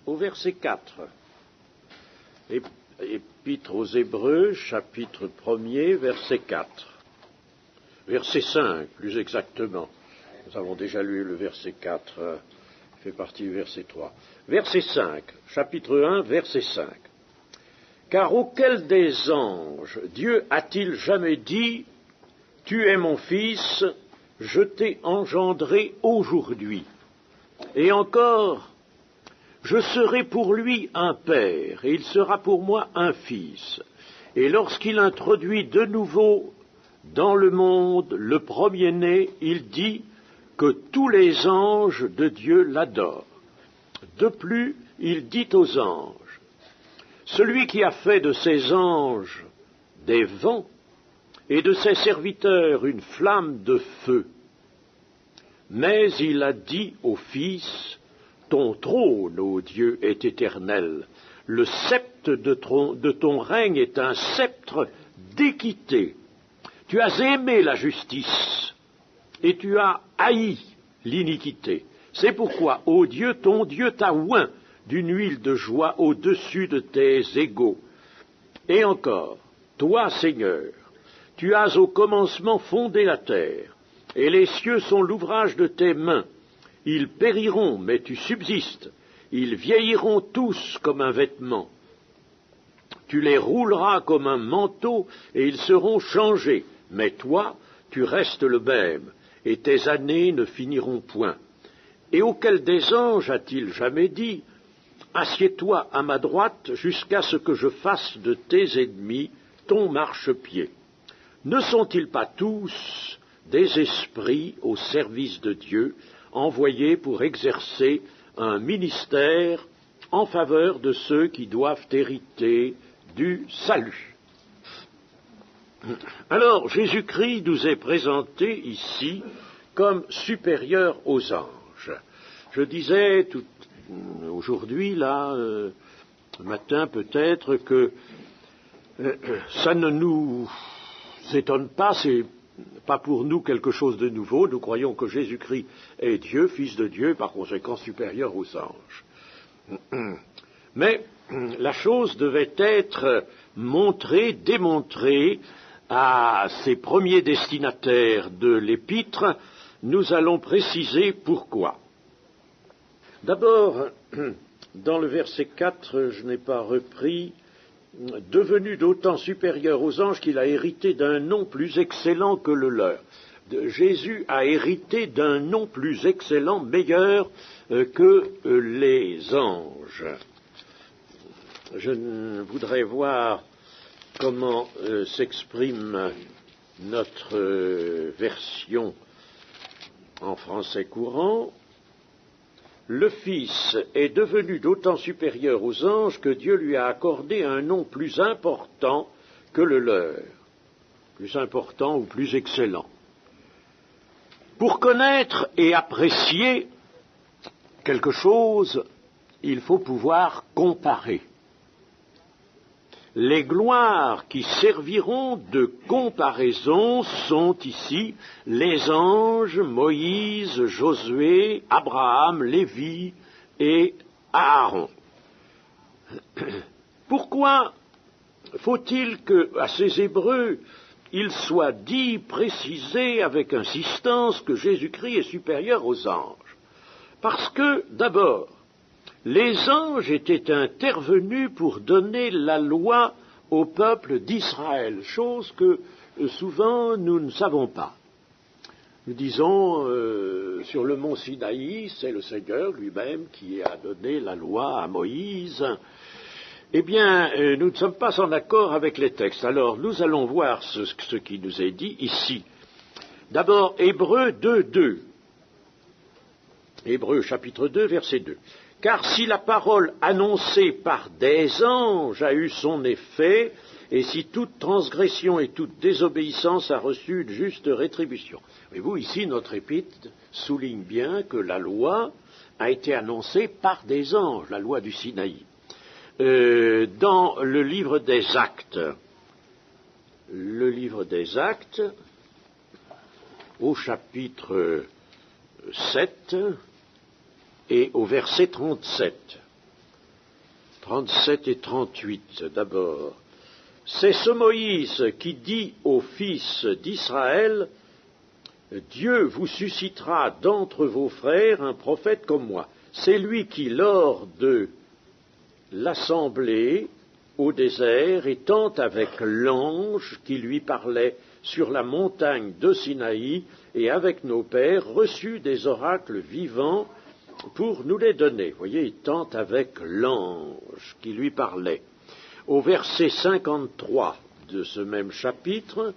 au verset 4. Épître aux Hébreux, chapitre 1er, verset 4. Verset 5, plus exactement. Nous avons déjà lu le verset 4, il fait partie du verset 3. Verset 5, chapitre 1, verset 5. Car auquel des anges Dieu a-t-il jamais dit « Tu es mon fils, je t'ai engendré aujourd'hui » et encore « Je serai pour lui un père, et il sera pour moi un fils » et lorsqu'il introduit de nouveau dans le monde le premier-né, il dit que tous les anges de Dieu l'adorent. De plus, il dit aux anges, celui qui a fait de ses anges des vents et de ses serviteurs une flamme de feu. Mais il a dit au Fils, ton trône, ô Dieu, est éternel. Le sceptre de ton règne est un sceptre d'équité. Tu as aimé la justice et tu as haï l'iniquité. C'est pourquoi, ô Dieu, ton Dieu t'a oint d'une huile de joie au-dessus de tes égaux. Et encore, toi, Seigneur, tu as au commencement fondé la terre, et les cieux sont l'ouvrage de tes mains. Ils périront, mais tu subsistes. Ils vieilliront tous comme un vêtement. Tu les rouleras comme un manteau, et ils seront changés. Mais toi, tu restes le même, et tes années ne finiront point. Et auquel des anges a-t-il jamais dit « Assieds-toi à ma droite jusqu'à ce que je fasse de tes ennemis ton marchepied » Ne sont-ils pas tous des esprits au service de Dieu, envoyés pour exercer un ministère en faveur de ceux qui doivent hériter du salut? Alors, Jésus-Christ nous est présenté ici comme supérieur aux anges. Je disais aujourd'hui, là, ce matin peut-être, que ça ne nous étonne pas, c'est pas pour nous quelque chose de nouveau. Nous croyons que Jésus-Christ est Dieu, Fils de Dieu, par conséquent supérieur aux anges. Mais la chose devait être montrée, démontrée à ces premiers destinataires de l'épître. Nous allons préciser pourquoi. D'abord, dans le verset 4, je n'ai pas repris, devenu d'autant supérieur aux anges qu'il a hérité d'un nom plus excellent que le leur. Jésus a hérité d'un nom plus excellent, meilleur que les anges. Je voudrais voir comment s'exprime notre version en français courant. Le Fils est devenu d'autant supérieur aux anges que Dieu lui a accordé un nom plus important que le leur, plus important ou plus excellent. Pour connaître et apprécier quelque chose, il faut pouvoir comparer. Les gloires qui serviront de comparaison sont ici les anges, Moïse, Josué, Abraham, Lévi et Aaron. Pourquoi faut-il qu'à ces Hébreux, il soit dit, précisé avec insistance que Jésus-Christ est supérieur aux anges? Parce que, d'abord, les anges étaient intervenus pour donner la loi au peuple d'Israël, chose que souvent nous ne savons pas. Nous disons, sur le mont Sinaï, c'est le Seigneur lui-même qui a donné la loi à Moïse. Eh bien, nous ne sommes pas en accord avec les textes. Alors, nous allons voir ce qui nous est dit ici. D'abord, Hébreux 2:2. Hébreux chapitre 2, verset 2. Car si la parole annoncée par des anges a eu son effet, et si toute transgression et toute désobéissance a reçu une juste rétribution. Voyez-vous, ici, notre épître souligne bien que la loi a été annoncée par des anges, la loi du Sinaï. Dans le livre des Actes, au chapitre 7 et au verset 37, 37 et 38 d'abord. C'est ce Moïse qui dit aux fils d'Israël, Dieu vous suscitera d'entre vos frères un prophète comme moi. C'est lui qui, lors de l'assemblée au désert, étant avec l'ange qui lui parlait sur la montagne de Sinaï, et avec nos pères, reçut des oracles vivants pour nous les donner. Vous voyez, étant avec l'ange qui lui parlait. Au verset 53 de ce même chapitre,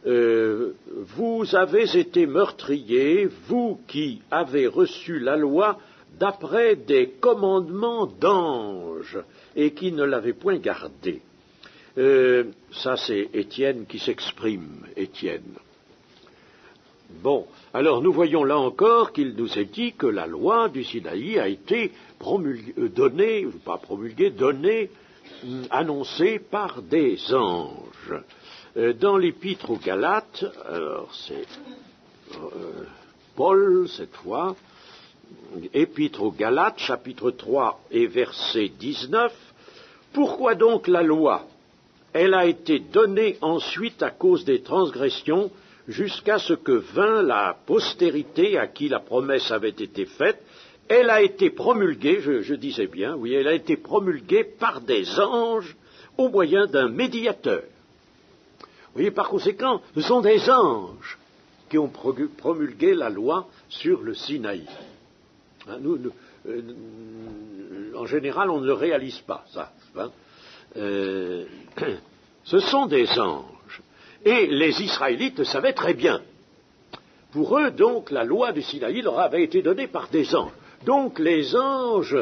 vous avez été meurtriers, vous qui avez reçu la loi d'après des commandements d'anges et qui ne l'avez point gardée. Ça, c'est Étienne qui s'exprime, Étienne. Bon, alors nous voyons là encore qu'il nous est dit que la loi du Sinaï a été donnée, annoncée par des anges. Dans l'Épître aux Galates, alors c'est Paul cette fois, Épître aux Galates, chapitre 3 et verset 19, pourquoi donc la loi? Elle a été donnée ensuite à cause des transgressions, jusqu'à ce que vint la postérité à qui la promesse avait été faite. Elle a été promulguée, je disais bien, oui, elle a été promulguée par des anges au moyen d'un médiateur. Vous voyez, par conséquent, ce sont des anges qui ont promulgué la loi sur le Sinaï. Hein, en général, on ne le réalise pas, ça. Hein. Ce sont des anges. Et les Israélites le savaient très bien. Pour eux, donc, la loi du Sinaï leur avait été donnée par des anges. Donc, les anges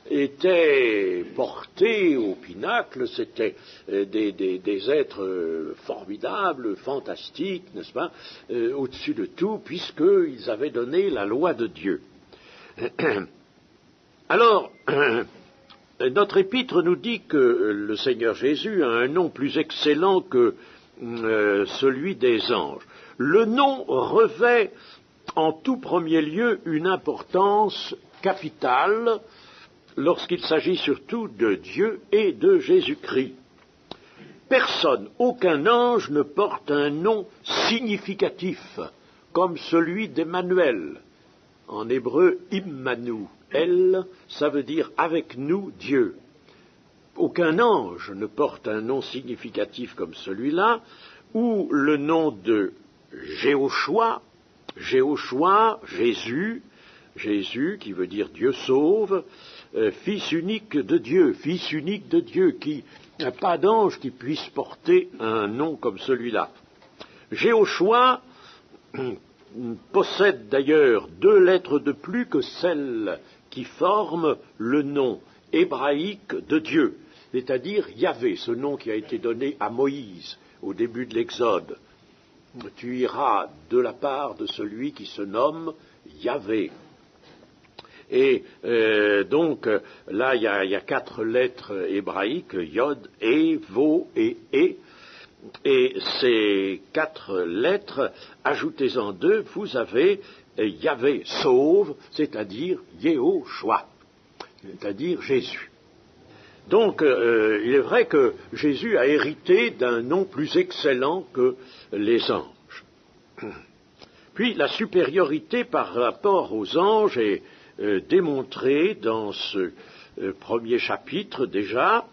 étaient portés au pinacle, c'était des êtres formidables, fantastiques, n'est-ce pas, au-dessus de tout, puisqu'ils avaient donné la loi de Dieu. Alors, notre épître nous dit que le Seigneur Jésus a un nom plus excellent que celui des anges. Le nom revêt en tout premier lieu une importance capitale lorsqu'il s'agit surtout de Dieu et de Jésus-Christ. Personne, aucun ange ne porte un nom significatif comme celui d'Emmanuel. En hébreu, Immanuel, ça veut dire avec nous Dieu. Aucun ange ne porte un nom significatif comme celui-là, ou le nom de Jéhoshua, Jésus qui veut dire Dieu sauve, fils unique de Dieu, qui n'a pas d'ange qui puisse porter un nom comme celui-là. Jéhoshua possède d'ailleurs 2 lettres de plus que celles qui forment le nom hébraïque de Dieu, c'est-à-dire Yahvé, ce nom qui a été donné à Moïse au début de l'Exode. Tu iras de la part de celui qui se nomme Yahvé. Et donc là, il y a 4 lettres hébraïques, Yod, E, Vo et E. Et ces 4 lettres, ajoutez-en 2, vous avez Yahvé sauve, c'est-à-dire Yehoshua, c'est-à-dire Jésus. Donc, il est vrai que Jésus a hérité d'un nom plus excellent que les anges. Puis, la supériorité par rapport aux anges est démontrée dans ce premier chapitre déjà.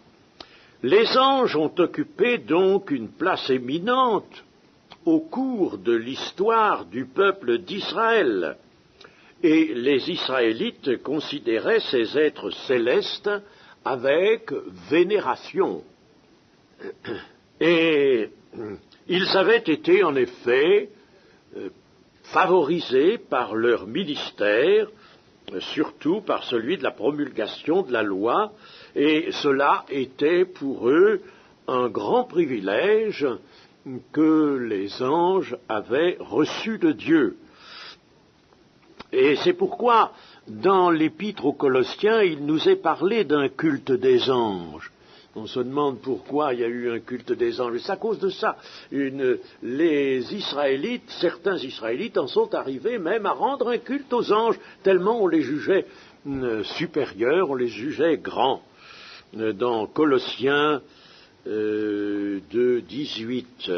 Les anges ont occupé donc une place éminente au cours de l'histoire du peuple d'Israël. Et les Israélites considéraient ces êtres célestes avec vénération. Et ils avaient été en effet favorisés par leur ministère, surtout par celui de la promulgation de la loi, et cela était pour eux un grand privilège que les anges avaient reçu de Dieu. Et c'est pourquoi, dans l'Épître aux Colossiens, il nous est parlé d'un culte des anges. On se demande pourquoi il y a eu un culte des anges. Et c'est à cause de ça. Les Israélites, certains Israélites en sont arrivés même à rendre un culte aux anges, tellement on les jugeait supérieurs, on les jugeait grands. dans Colossiens 2:18.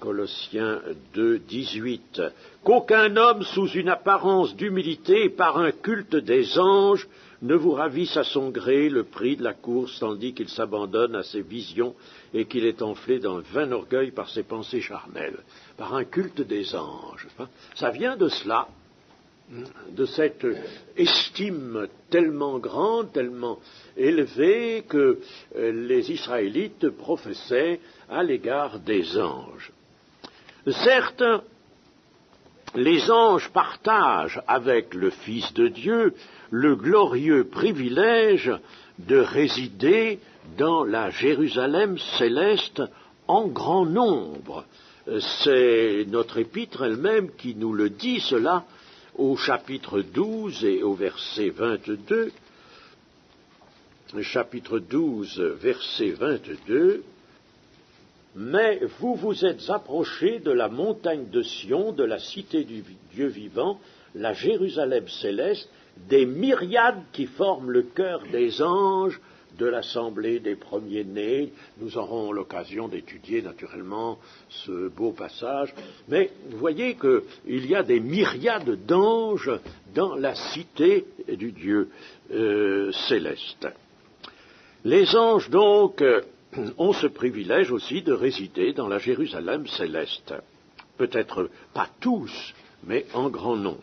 Colossiens 2:18. Qu'aucun homme sous une apparence d'humilité et par un culte des anges ne vous ravisse à son gré le prix de la course, tandis qu'il s'abandonne à ses visions et qu'il est enflé d'un vain orgueil par ses pensées charnelles. Par un culte des anges. Ça vient de cela, de cette estime tellement grande, tellement élevée que les Israélites professaient à l'égard des anges. Certes, les anges partagent avec le Fils de Dieu le glorieux privilège de résider dans la Jérusalem céleste en grand nombre. C'est notre épître elle-même qui nous le dit cela au chapitre 12 et au verset 22. Chapitre 12, verset 22. Mais vous vous êtes approchés de la montagne de Sion, de la cité du Dieu vivant, la Jérusalem céleste, des myriades qui forment le chœur des anges de l'assemblée des premiers-nés. Nous aurons l'occasion d'étudier naturellement ce beau passage, mais vous voyez qu'il y a des myriades d'anges dans la cité du Dieu céleste. Les anges donc ont ce privilège aussi de résider dans la Jérusalem céleste. Peut-être pas tous, mais en grand nombre.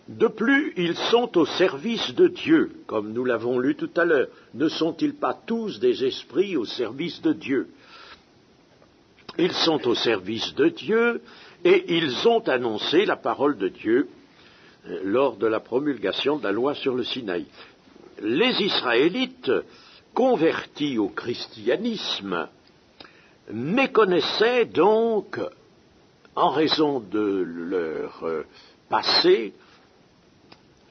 De plus, ils sont au service de Dieu, comme nous l'avons lu tout à l'heure. Ne sont-ils pas tous des esprits au service de Dieu? Ils sont au service de Dieu et ils ont annoncé la parole de Dieu lors de la promulgation de la loi sur le Sinaï. Les Israélites, convertis au christianisme, méconnaissaient donc, en raison de leur passé,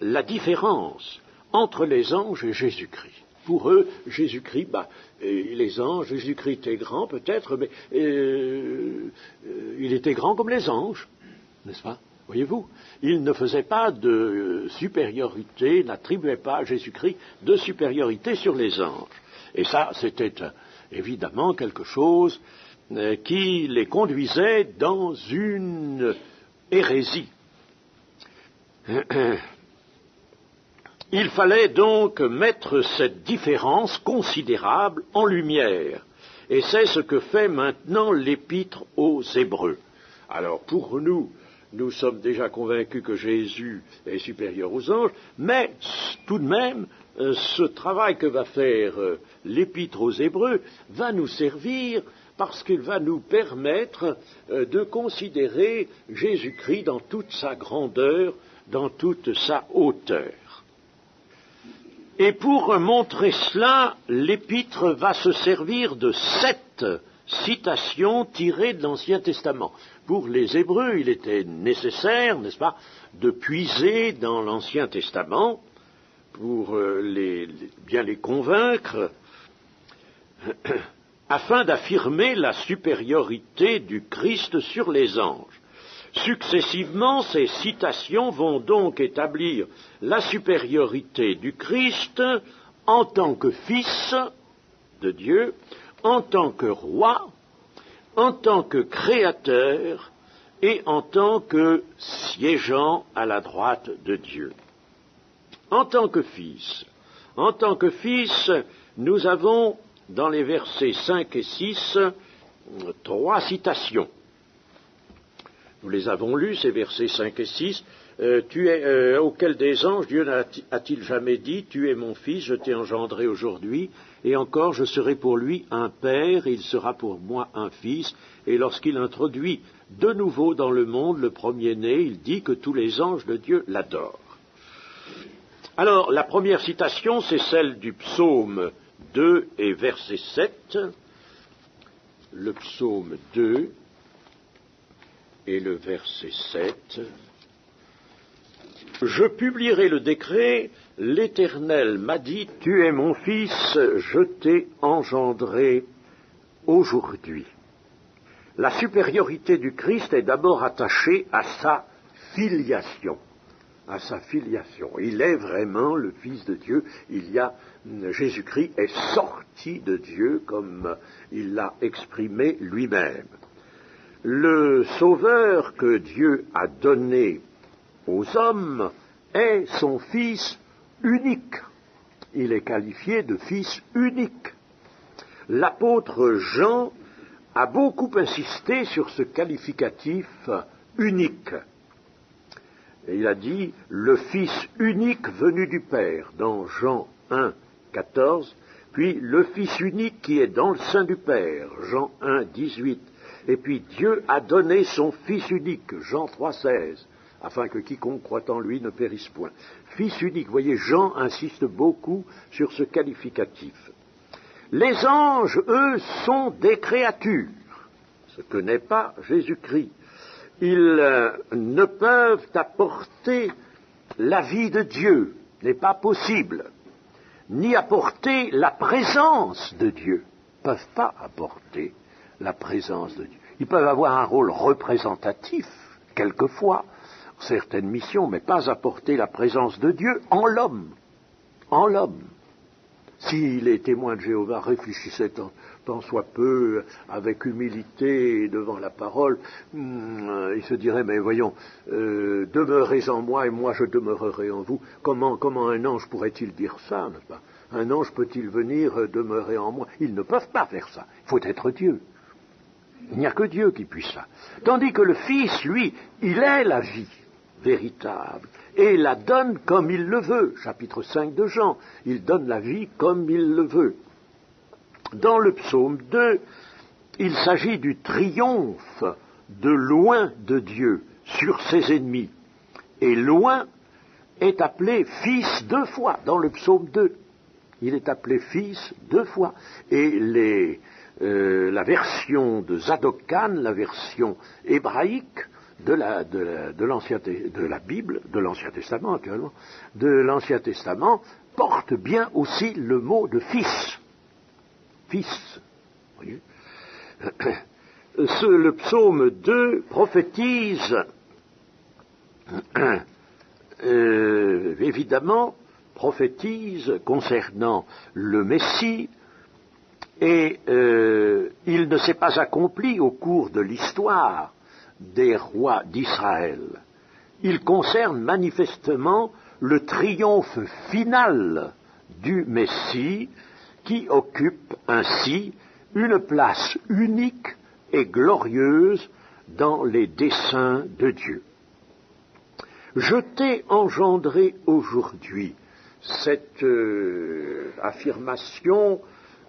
la différence entre les anges et Jésus-Christ. Pour eux, Jésus-Christ, les anges, Jésus-Christ était grand peut-être, mais il était grand comme les anges, n'est-ce pas? Voyez-vous, il ne faisait pas de supériorité, n'attribuait pas à Jésus-Christ de supériorité sur les anges. Et ça, c'était évidemment quelque chose qui les conduisait dans une hérésie. Il fallait donc mettre cette différence considérable en lumière. Et c'est ce que fait maintenant l'Épître aux Hébreux. Alors pour nous, nous sommes déjà convaincus que Jésus est supérieur aux anges, mais tout de même, ce travail que va faire l'Épître aux Hébreux va nous servir parce qu'il va nous permettre de considérer Jésus-Christ dans toute sa grandeur, dans toute sa hauteur. Et pour montrer cela, l'Épître va se servir de 7 citations tirées de l'Ancien Testament. Pour les Hébreux, il était nécessaire, n'est-ce pas, de puiser dans l'Ancien Testament pour bien les convaincre, afin d'affirmer la supériorité du Christ sur les anges. Successivement, ces citations vont donc établir la supériorité du Christ en tant que Fils de Dieu, en tant que Roi, en tant que Créateur et en tant que siégeant à la droite de Dieu. En tant que Fils, nous avons dans les versets 5 et 6 3 citations. Nous les avons lus, ces versets 5 et 6. Auquel des anges Dieu a-t-il jamais dit, tu es mon fils, je t'ai engendré aujourd'hui, et encore je serai pour lui un père, et il sera pour moi un fils. Et lorsqu'il introduit de nouveau dans le monde le premier-né, il dit que tous les anges de Dieu l'adorent. Alors, la première citation, c'est celle du psaume 2 et verset 7. Le psaume 2 et le verset 7. Je publierai le décret, l'Éternel m'a dit, tu es mon fils, je t'ai engendré aujourd'hui. La supériorité du Christ est d'abord attachée à sa filiation. à sa filiation. Il est vraiment le Fils de Dieu. Jésus-Christ est sorti de Dieu comme il l'a exprimé lui-même. Le Sauveur que Dieu a donné aux hommes est son Fils unique. Il est qualifié de Fils unique. L'apôtre Jean a beaucoup insisté sur ce qualificatif unique. Et il a dit « le Fils unique venu du Père » dans Jean 1, 14, puis « le Fils unique qui est dans le sein du Père » Jean 1, 18, et puis « Dieu a donné son Fils unique » Jean 3, 16, afin que quiconque croit en lui ne périsse point. Fils unique, vous voyez, Jean insiste beaucoup sur ce qualificatif. Les anges, eux, sont des créatures, ce que n'est pas Jésus-Christ. Ils ne peuvent apporter la vie de Dieu, n'est pas possible, ni apporter la présence de Dieu. Ils ne peuvent pas apporter la présence de Dieu. Ils peuvent avoir un rôle représentatif, quelquefois, certaines missions, mais pas apporter la présence de Dieu en l'homme. En l'homme. Si les témoins de Jéhovah réfléchissaient tant soit peu, avec humilité devant la parole, ils se diraient, mais voyons, demeurez en moi et moi je demeurerai en vous. Comment un ange pourrait-il dire ça, n'est-ce pas? Un ange peut-il venir demeurer en moi? Ils ne peuvent pas faire ça. Il faut être Dieu. Il n'y a que Dieu qui puisse ça. Tandis que le Fils, lui, il est la vie véritable, et la donne comme il le veut. Chapitre 5 de Jean, il donne la vie comme il le veut. Dans le psaume 2, il s'agit du triomphe de loin de Dieu sur ses ennemis. Et loin est appelé fils 2 fois dans le psaume 2. Il est appelé fils 2 fois. Et la version de Zadokan, la version hébraïque, de la Bible, de l'Ancien Testament actuellement, de l'Ancien Testament, porte bien aussi le mot de fils. Fils. Voyez. Le psaume 2 prophétise, évidemment, concernant le Messie, et il ne s'est pas accompli au cours de l'histoire des rois d'Israël. Il concerne manifestement le triomphe final du Messie qui occupe ainsi une place unique et glorieuse dans les desseins de Dieu. Je t'ai engendré aujourd'hui. Cette affirmation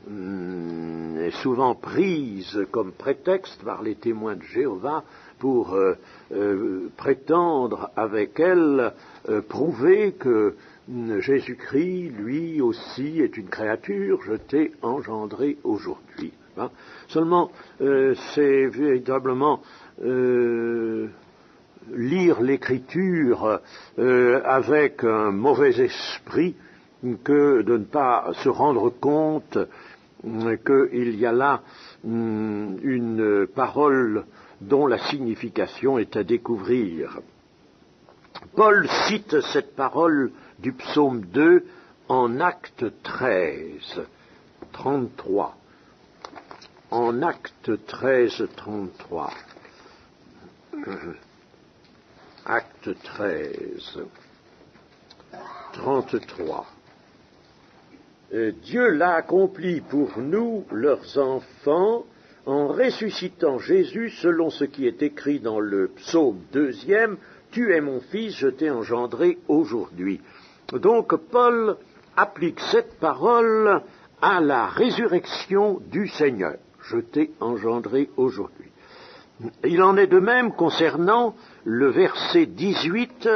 est souvent prise comme prétexte par les témoins de Jéhovah pour prétendre avec elle prouver que Jésus-Christ, lui aussi, est une créature, je t'ai engendré aujourd'hui. Hein? Seulement, c'est véritablement lire l'Écriture avec un mauvais esprit que de ne pas se rendre compte qu'il y a là une parole dont la signification est à découvrir. Paul cite cette parole du psaume 2 en Acte 13, 33. En Acte 13, 33. Acte 13, 33. Dieu l'a accompli pour nous, leurs enfants, en ressuscitant Jésus selon ce qui est écrit dans le psaume 2e, « Tu es mon fils, je t'ai engendré aujourd'hui ». Donc Paul applique cette parole à la résurrection du Seigneur. « Je t'ai engendré aujourd'hui ». Il en est de même concernant le verset 18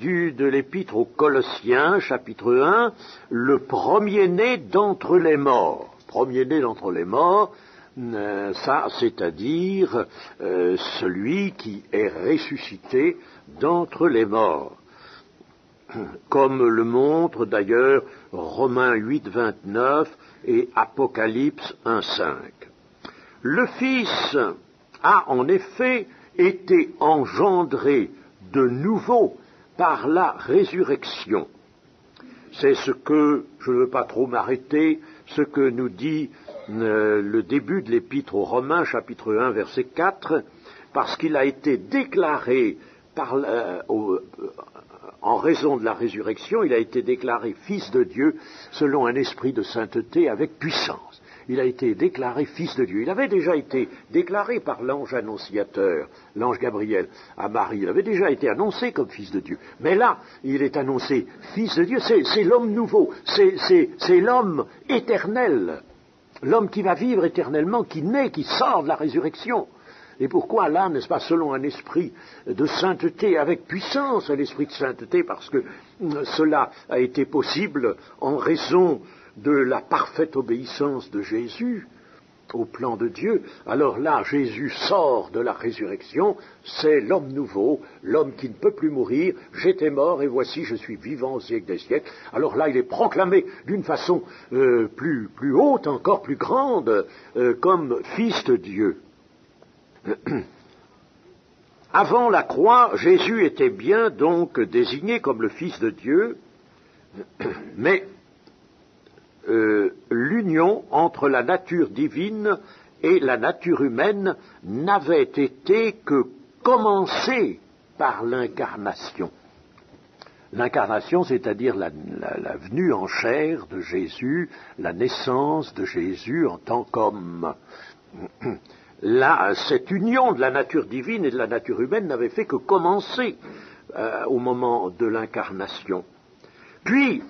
de l'épître aux Colossiens, chapitre 1, le premier-né d'entre les morts. Premier-né d'entre les morts, ça, c'est-à-dire celui qui est ressuscité d'entre les morts. Comme le montre d'ailleurs Romains 8, 29 et Apocalypse 1, 5. Le Fils a en effet été engendré de nouveau par la résurrection. C'est ce que, je ne veux pas trop m'arrêter, ce que nous dit le début de l'Épître aux Romains, chapitre 1, verset 4, parce qu'il a été déclaré en raison de la résurrection, il a été déclaré Fils de Dieu selon un esprit de sainteté avec puissance. Il a été déclaré Fils de Dieu. Il avait déjà été déclaré par l'ange annonciateur, l'ange Gabriel, à Marie. Il avait déjà été annoncé comme Fils de Dieu. Mais là, il est annoncé Fils de Dieu, c'est l'homme nouveau, c'est l'homme éternel, l'homme qui va vivre éternellement, qui naît, qui sort de la résurrection. Et pourquoi là, n'est-ce pas, selon un esprit de sainteté avec puissance, un esprit de sainteté, parce que cela a été possible en raison de la parfaite obéissance de Jésus au plan de Dieu. Alors là, Jésus sort de la résurrection, c'est l'homme nouveau, l'homme qui ne peut plus mourir, j'étais mort et voici je suis vivant au siècle des siècles. Alors là, il est proclamé d'une façon plus haute, encore plus grande, comme Fils de Dieu. Avant la croix, Jésus était bien donc désigné comme le Fils de Dieu, mais l'union entre la nature divine et la nature humaine n'avait été que commencée par l'incarnation. L'incarnation, c'est-à-dire la venue en chair de Jésus, la naissance de Jésus en tant qu'homme. Là, cette union de la nature divine et de la nature humaine n'avait fait que commencer au moment de l'incarnation. Puis,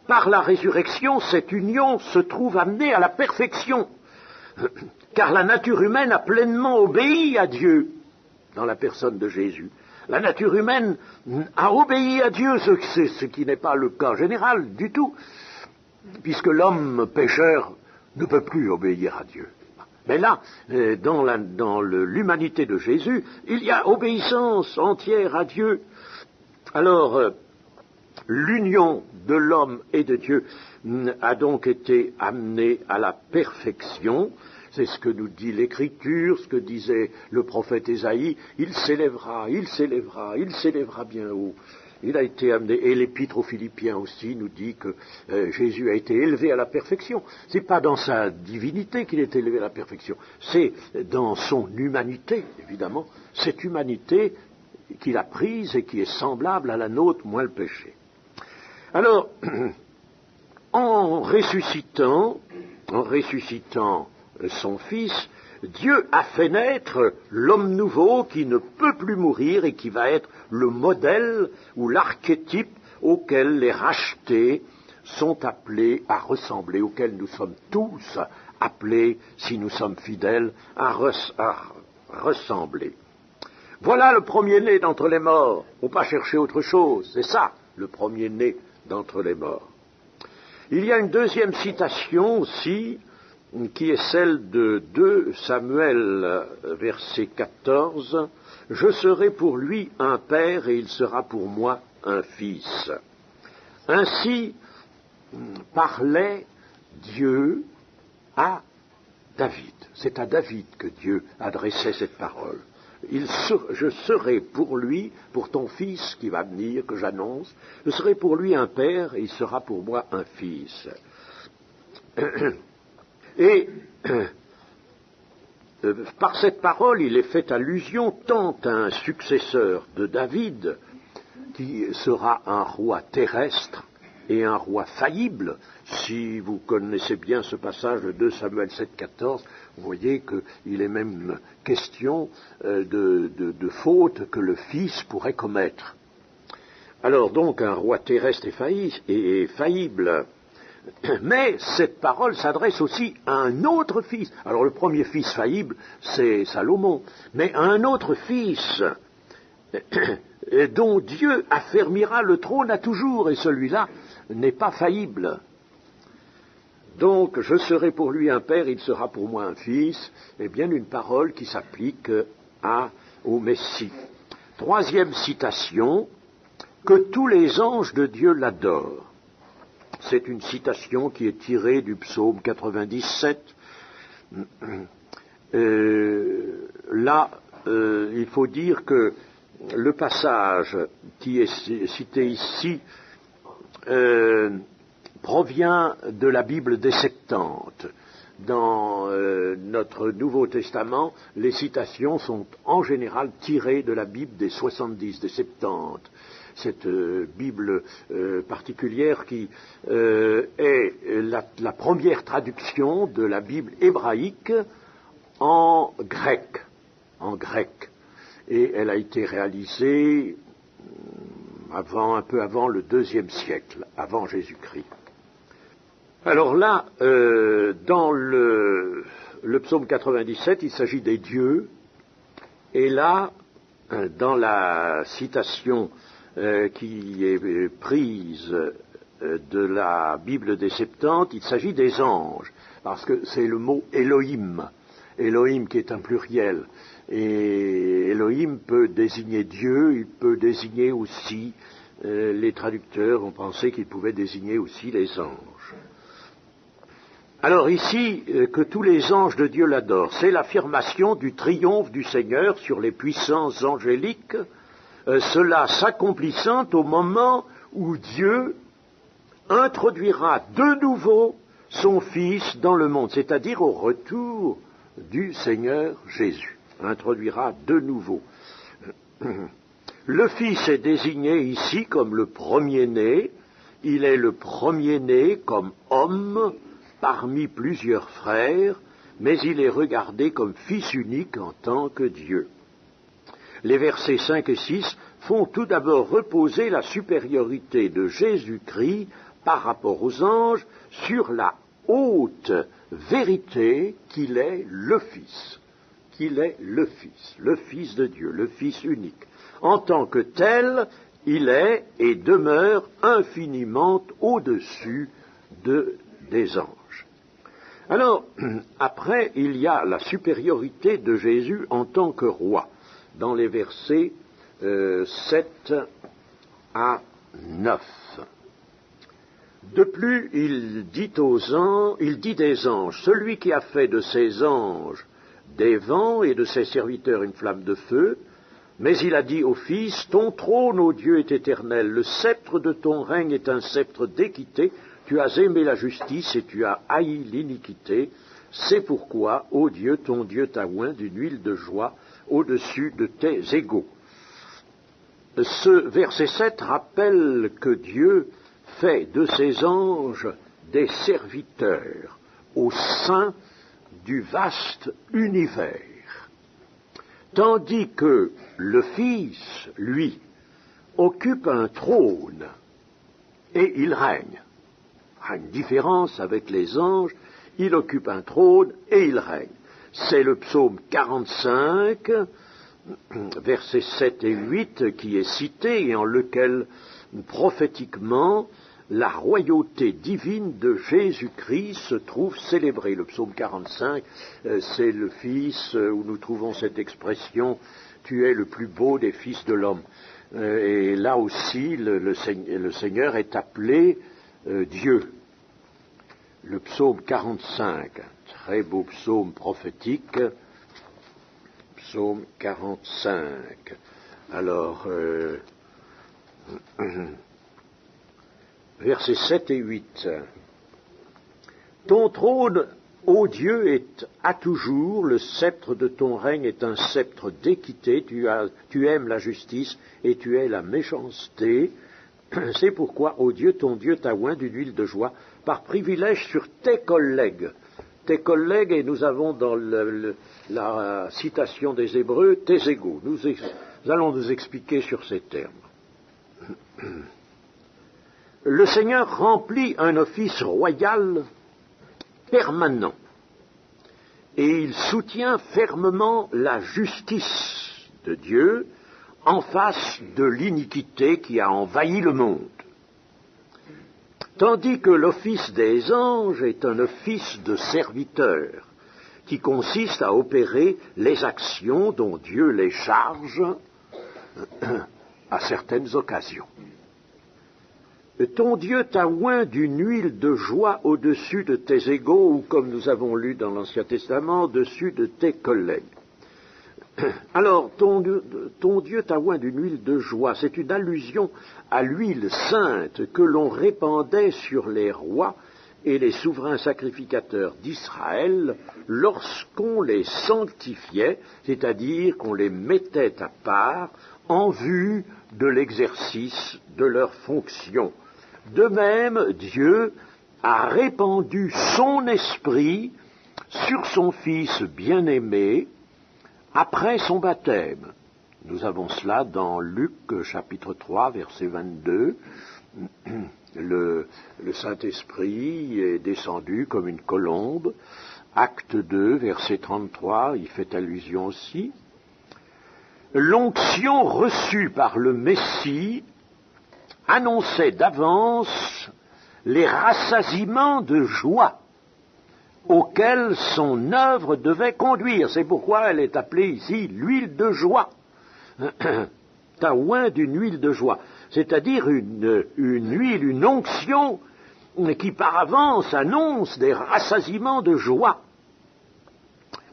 par la résurrection, cette union se trouve amenée à la perfection, car la nature humaine a pleinement obéi à Dieu dans la personne de Jésus. La nature humaine a obéi à Dieu, ce qui n'est pas le cas général du tout, puisque l'homme pécheur ne peut plus obéir à Dieu. Mais là, dans l'humanité de Jésus, il y a obéissance entière à Dieu. Alors, l'union de l'homme et de Dieu a donc été amenée à la perfection. C'est ce que nous dit l'Écriture, ce que disait le prophète Ésaïe. Il s'élèvera bien haut. Il a été amené, et l'Épître aux Philippiens aussi nous dit que Jésus a été élevé à la perfection. C'est pas dans sa divinité qu'il est élevé à la perfection, c'est dans son humanité, évidemment, cette humanité qu'il a prise et qui est semblable à la nôtre, moins le péché. Alors, en ressuscitant son Fils, Dieu a fait naître l'homme nouveau qui ne peut plus mourir et qui va être le modèle ou l'archétype auquel les rachetés sont appelés à ressembler, auquel nous sommes tous appelés, si nous sommes fidèles, à ressembler. Voilà le premier-né d'entre les morts. Il ne faut pas chercher autre chose. C'est ça, le premier-né d'entre les morts. Il y a une deuxième citation aussi, qui est celle de 2 Samuel, verset 14. « Je serai pour lui un père et il sera pour moi un fils. » Ainsi parlait Dieu à David. C'est à David que Dieu adressait cette parole. Je serai pour lui, pour ton fils qui va venir, que j'annonce, je serai pour lui un père et il sera pour moi un fils. Et par cette parole, il est fait allusion tant à un successeur de David, qui sera un roi terrestre et un roi faillible. Si vous connaissez bien ce passage de 2 Samuel 7,14, vous voyez qu'il est même question de fautes que le Fils pourrait commettre. Alors donc, un roi terrestre est faillible. Mais cette parole s'adresse aussi à un autre fils. Alors le premier fils faillible, c'est Salomon. Mais à un autre fils dont Dieu affermira le trône à toujours, et celui-là n'est pas faillible. Donc, je serai pour lui un père, il sera pour moi un fils, et bien une parole qui s'applique au Messie. Troisième citation, que tous les anges de Dieu l'adorent. C'est une citation qui est tirée du psaume 97. Là, il faut dire que le passage qui est cité ici provient de la Bible des Septante. Dans notre Nouveau Testament, les citations sont en général tirées de la Bible des 70, des 70. Cette Bible particulière qui est la première traduction de la Bible hébraïque en grec. Et elle a été réalisée un peu avant le IIe siècle, avant Jésus-Christ. Alors là, dans le psaume 97, il s'agit des dieux, et là, dans la citation qui est prise de la Bible des Septante, il s'agit des anges, parce que c'est le mot Elohim, Elohim qui est un pluriel, et Elohim peut désigner Dieu, il peut désigner aussi, les traducteurs ont pensé qu'il pouvait désigner aussi les anges. Alors ici, que tous les anges de Dieu l'adorent, c'est l'affirmation du triomphe du Seigneur sur les puissances angéliques, cela s'accomplissant au moment où Dieu introduira de nouveau son Fils dans le monde, c'est-à-dire au retour du Seigneur Jésus, introduira de nouveau. Le Fils est désigné ici comme le premier-né, il est le premier-né comme homme, parmi plusieurs frères, mais il est regardé comme fils unique en tant que Dieu. Les versets 5 et 6 font tout d'abord reposer la supériorité de Jésus-Christ par rapport aux anges sur la haute vérité qu'il est le Fils, le Fils de Dieu, le Fils unique. En tant que tel, il est et demeure infiniment au-dessus des anges. Alors, après, il y a la supériorité de Jésus en tant que roi, dans les versets 7 à 9. De plus, il dit des anges, celui qui a fait de ses anges des vents et de ses serviteurs une flamme de feu, mais il a dit au Fils, ton trône, ô Dieu, est éternel, le sceptre de ton règne est un sceptre d'équité, tu as aimé la justice et tu as haï l'iniquité. C'est pourquoi, ô Dieu, ton Dieu t'a oint d'une huile de joie au-dessus de tes égaux. Ce verset 7 rappelle que Dieu fait de ses anges des serviteurs au sein du vaste univers, tandis que le Fils, lui, occupe un trône et il règne. A une différence avec les anges, il occupe un trône et il règne. C'est le psaume 45, versets 7 et 8, qui est cité et en lequel, prophétiquement, la royauté divine de Jésus-Christ se trouve célébrée. Le psaume 45, c'est le Fils où nous trouvons cette expression « Tu es le plus beau des fils de l'homme ». Et là aussi, le Seigneur est appelé Dieu. Le psaume 45, un très beau psaume prophétique, psaume 45. Alors, versets 7 et 8. Ton trône, ô Dieu, est à toujours, le sceptre de ton règne est un sceptre d'équité, tu aimes la justice et tu hais la méchanceté. C'est pourquoi, ô Dieu, ton Dieu t'a oint d'une huile de joie, par privilège sur tes collègues. Tes collègues, et nous avons dans la citation des Hébreux, tes égaux. Nous allons nous expliquer sur ces termes. Le Seigneur remplit un office royal permanent, et il soutient fermement la justice de Dieu en face de l'iniquité qui a envahi le monde. Tandis que l'office des anges est un office de serviteur, qui consiste à opérer les actions dont Dieu les charge à certaines occasions. Ton Dieu t'a oint d'une huile de joie au-dessus de tes égaux, ou comme nous avons lu dans l'Ancien Testament, au-dessus de tes collègues. Alors, ton Dieu t'a oint d'une huile de joie. C'est une allusion à l'huile sainte que l'on répandait sur les rois et les souverains sacrificateurs d'Israël lorsqu'on les sanctifiait, c'est-à-dire qu'on les mettait à part en vue de l'exercice de leurs fonctions. De même, Dieu a répandu son esprit sur son Fils bien-aimé après son baptême. Nous avons cela dans Luc chapitre 3, verset 22. Le Saint-Esprit est descendu comme une colombe. Acte 2, verset 33, y fait allusion aussi. L'onction reçue par le Messie annonçait d'avance les rassasiements de joie auxquels son œuvre devait conduire. C'est pourquoi elle est appelée ici l'huile de joie. T'as oint d'une huile de joie, c'est-à-dire une huile, une onction qui par avance annonce des rassasiements de joie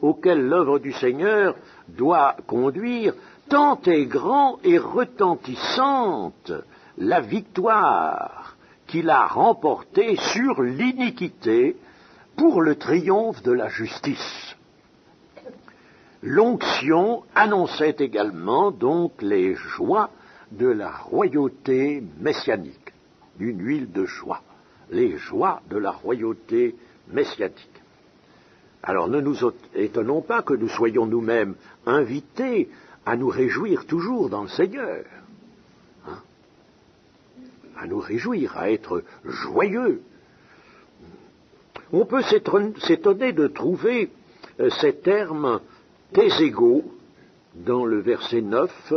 auxquels l'œuvre du Seigneur doit conduire, tant est grand et retentissante la victoire qu'il a remportée sur l'iniquité pour le triomphe de la justice. L'onction annonçait également donc les joies de la royauté messianique, d'une huile de joie, les joies de la royauté messianique. Alors ne nous étonnons pas que nous soyons nous-mêmes invités à nous réjouir toujours dans le Seigneur, à nous réjouir, à être joyeux. On peut s'étonner de trouver ces termes tésego dans le verset 9.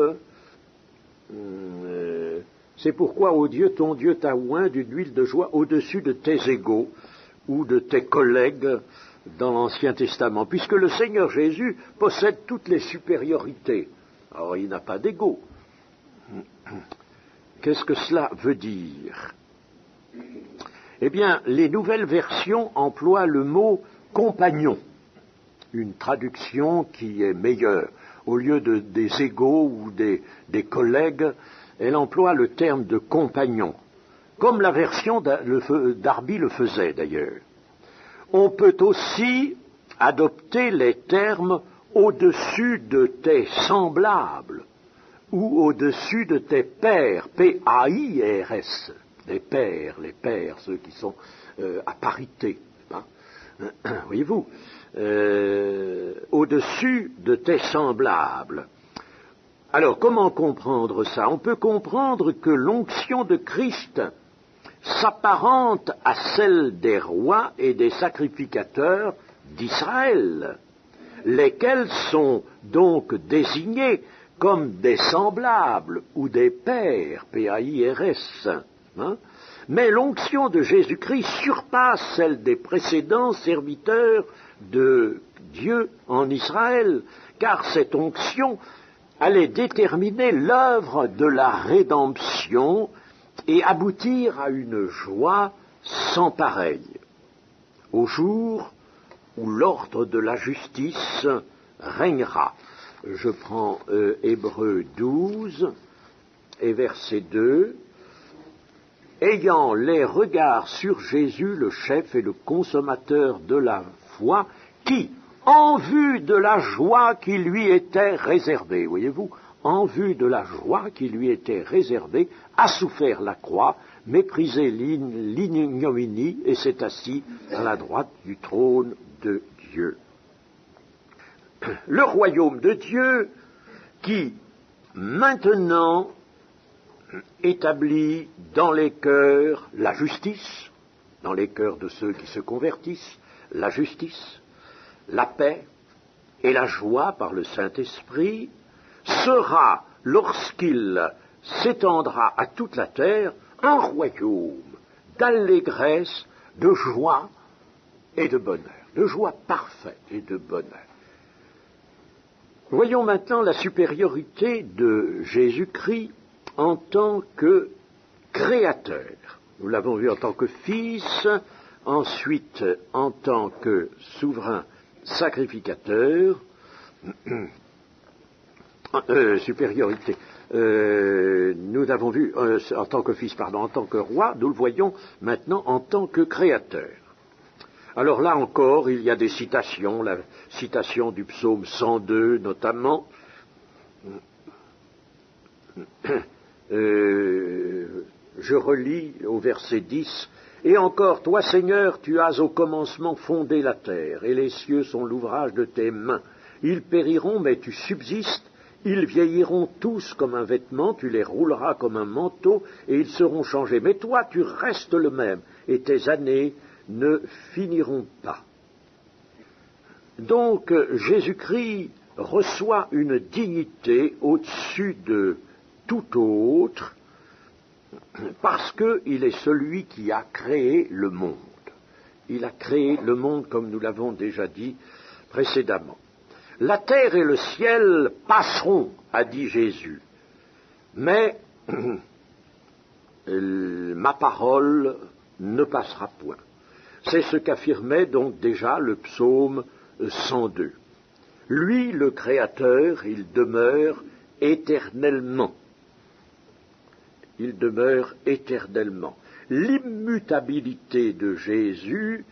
C'est pourquoi, ô Dieu, ton Dieu t'a oint d'une huile de joie au-dessus de tes égaux ou de tes collègues dans l'Ancien Testament, puisque le Seigneur Jésus possède toutes les supériorités. Alors il n'a pas d'égaux. Qu'est-ce que cela veut dire? Eh bien, les nouvelles versions emploient le mot compagnon, une traduction qui est meilleure. Au lieu des égaux ou des collègues, elle emploie le terme de compagnon, comme la version d'Arby le faisait d'ailleurs. On peut aussi adopter les termes au-dessus de tes semblables ou au-dessus de tes pairs, P-A-I-R-S, les pairs, ceux qui sont à parité, voyez-vous, au-dessus de tes semblables. Alors, comment comprendre ça? On peut comprendre que l'onction de Christ s'apparente à celle des rois et des sacrificateurs d'Israël, lesquels sont donc désignés comme des semblables ou des pairs, P-A-I-R-S. Mais l'onction de Jésus-Christ surpasse celle des précédents serviteurs de Dieu en Israël, car cette onction allait déterminer l'œuvre de la rédemption et aboutir à une joie sans pareille, au jour où l'ordre de la justice régnera. Je prends Hébreux 12 et verset 2. Ayant les regards sur Jésus, le chef et le consommateur de la foi, qui, en vue de la joie qui lui était réservée, voyez-vous, en vue de la joie qui lui était réservée, a souffert la croix, méprisé l'ignominie et s'est assis à la droite du trône de Dieu. Le royaume de Dieu qui, maintenant, établit dans les cœurs la justice, dans les cœurs de ceux qui se convertissent, la justice, la paix et la joie par le Saint-Esprit, sera, lorsqu'il s'étendra à toute la terre, un royaume d'allégresse, de joie et de bonheur, de joie parfaite et de bonheur. Voyons maintenant la supériorité de Jésus-Christ en tant que créateur. Nous l'avons vu en tant que fils, ensuite en tant que souverain sacrificateur. supériorité. Nous l'avons vu en tant que fils, en tant que roi, nous le voyons maintenant en tant que créateur. Alors là encore, il y a des citations, la citation du psaume 102 notamment. Je relis au verset 10, « Et encore, toi Seigneur, tu as au commencement fondé la terre, et les cieux sont l'ouvrage de tes mains. Ils périront, mais tu subsistes. Ils vieilliront tous comme un vêtement, tu les rouleras comme un manteau, et ils seront changés. Mais toi, tu restes le même, et tes années ne finiront pas. » Donc, Jésus-Christ reçoit une dignité au-dessus de tout autre, parce qu'il est celui qui a créé le monde. Il a créé le monde, comme nous l'avons déjà dit précédemment. La terre et le ciel passeront, a dit Jésus, mais ma parole ne passera point. C'est ce qu'affirmait donc déjà le psaume 102. Lui, le Créateur, il demeure éternellement. Il demeure éternellement. L'immutabilité de Jésus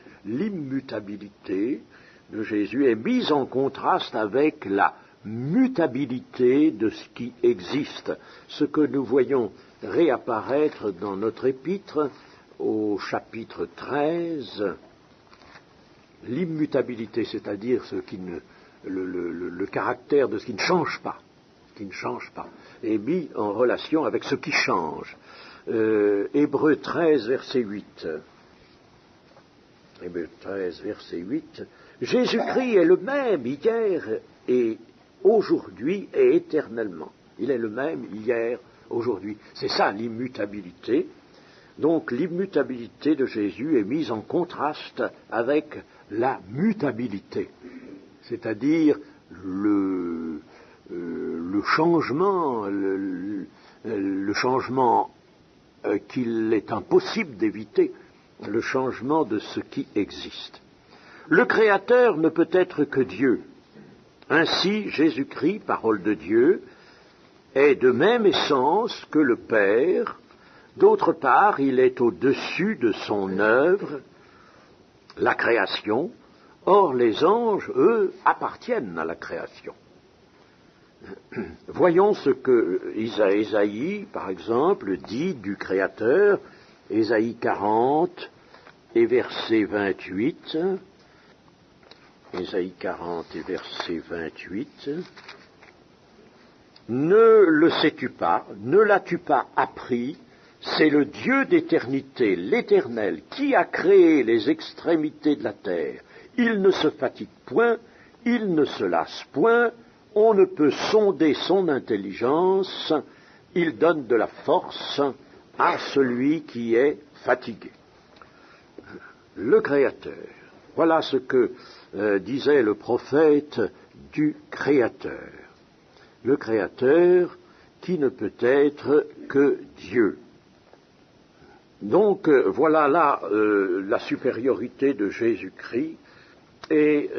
est mise en contraste avec la mutabilité de ce qui existe, ce que nous voyons réapparaître dans notre épître au chapitre 13, l'immutabilité, c'est-à-dire le caractère de ce qui ne change pas, est mis en relation avec ce qui change. Hébreux 13, verset 8. Hébreux 13, verset 8. Jésus-Christ est le même hier et aujourd'hui et éternellement. Il est le même hier, aujourd'hui. C'est ça l'immutabilité. Donc l'immutabilité de Jésus est mise en contraste avec la mutabilité, c'est-à-dire le changement, le changement qu'il est impossible d'éviter, le changement de ce qui existe. Le Créateur ne peut être que Dieu. Ainsi, Jésus-Christ, parole de Dieu, est de même essence que le Père. D'autre part, il est au-dessus de son œuvre, la création. Or, les anges, eux, appartiennent à la création. Voyons ce que Ésaïe, par exemple, dit du Créateur, Ésaïe 40 et verset 28. Ésaïe 40 et verset 28. Ne le sais-tu pas, ne l'as-tu pas appris? C'est le Dieu d'éternité, l'Éternel, qui a créé les extrémités de la terre. Il ne se fatigue point, il ne se lasse point, on ne peut sonder son intelligence, il donne de la force à celui qui est fatigué. Le Créateur, voilà ce que disait le prophète du Créateur. Le Créateur qui ne peut être que Dieu. Donc voilà là la supériorité de Jésus-Christ et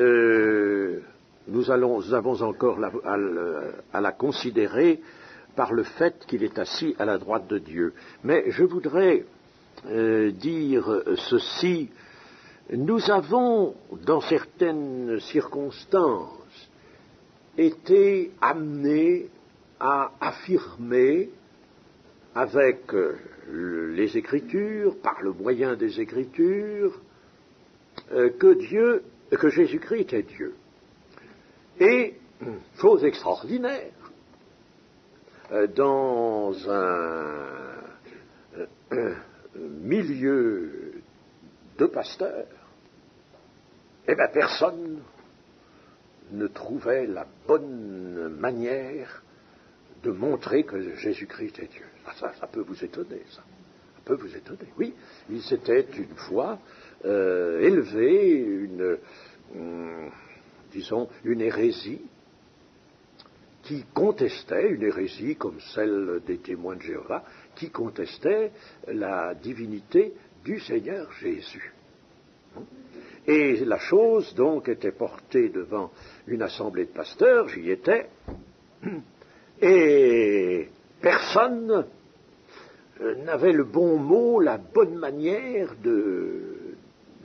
nous avons encore à la considérer par le fait qu'il est assis à la droite de Dieu. Mais je voudrais dire ceci, nous avons dans certaines circonstances été amenés à affirmer avec les Écritures, par le moyen des Écritures, que Jésus-Christ était Dieu. Et, chose extraordinaire, dans un milieu de pasteurs, personne ne trouvait la bonne manière de montrer que Jésus-Christ est Dieu. Ça peut vous étonner, ça. Ça peut vous étonner. Oui, il s'était une fois élevé une hérésie qui contestait, une hérésie comme celle des témoins de Jéhovah, qui contestait la divinité du Seigneur Jésus. Et la chose donc était portée devant une assemblée de pasteurs, j'y étais, Et personne n'avait le bon mot, la bonne manière de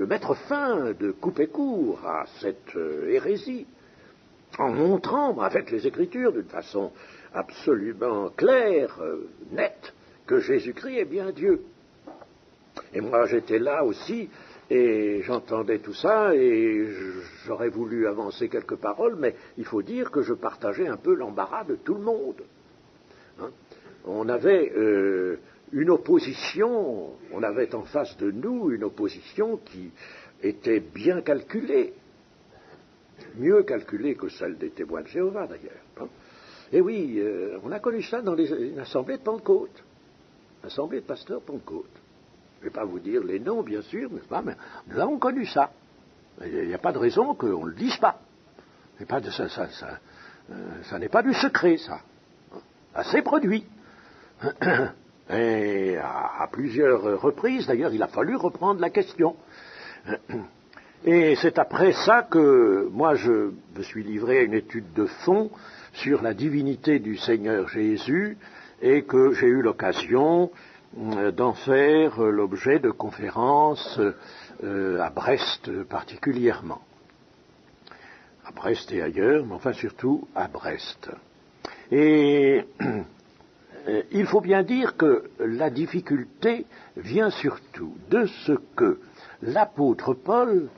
mettre fin, de couper court à cette hérésie, en montrant, avec les Écritures, d'une façon absolument claire, nette, que Jésus-Christ est bien Dieu. Et moi, j'étais là aussi, et j'entendais tout ça, et j'aurais voulu avancer quelques paroles, mais il faut dire que je partageais un peu l'embarras de tout le monde. Hein? On avait une opposition, on avait en face de nous une opposition qui était bien calculée, mieux calculée que celle des témoins de Jéhovah d'ailleurs. Hein? Et oui, on a connu ça dans une assemblée de Pentecôte, assemblée de pasteurs Pentecôte. Je ne vais pas vous dire les noms, bien sûr, mais nous avons connu ça. Il n'y a pas de raison qu'on ne le dise pas. Ça n'est pas du secret, ça. Ça s'est produit. Et à plusieurs reprises, d'ailleurs, il a fallu reprendre la question. Et c'est après ça que moi je me suis livré à une étude de fond sur la divinité du Seigneur Jésus et que j'ai eu l'occasion d'en faire l'objet de conférences à Brest particulièrement. À Brest et ailleurs, mais enfin surtout à Brest. Et il faut bien dire que la difficulté vient surtout de ce que l'apôtre Paul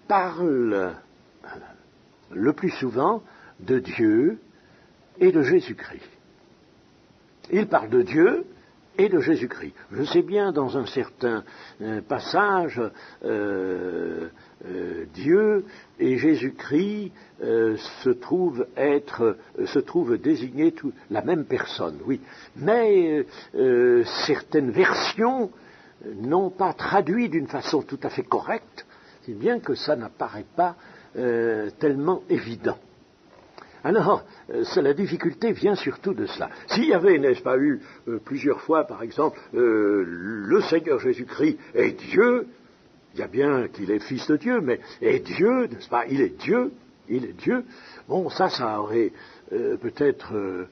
parle le plus souvent de Dieu et de Jésus-Christ. Il parle de Dieu et de Jésus-Christ. Je sais bien, dans un certain passage, Dieu et Jésus-Christ se trouvent désigner la même personne, oui. Mais certaines versions n'ont pas traduit d'une façon tout à fait correcte, si bien que ça n'apparaît pas tellement évident. Alors, la difficulté vient surtout de cela. S'il y avait, n'est-ce pas, eu plusieurs fois, par exemple, le Seigneur Jésus-Christ est Dieu, il y a bien qu'il est fils de Dieu, mais est Dieu, n'est-ce pas, il est Dieu, bon, ça aurait peut-être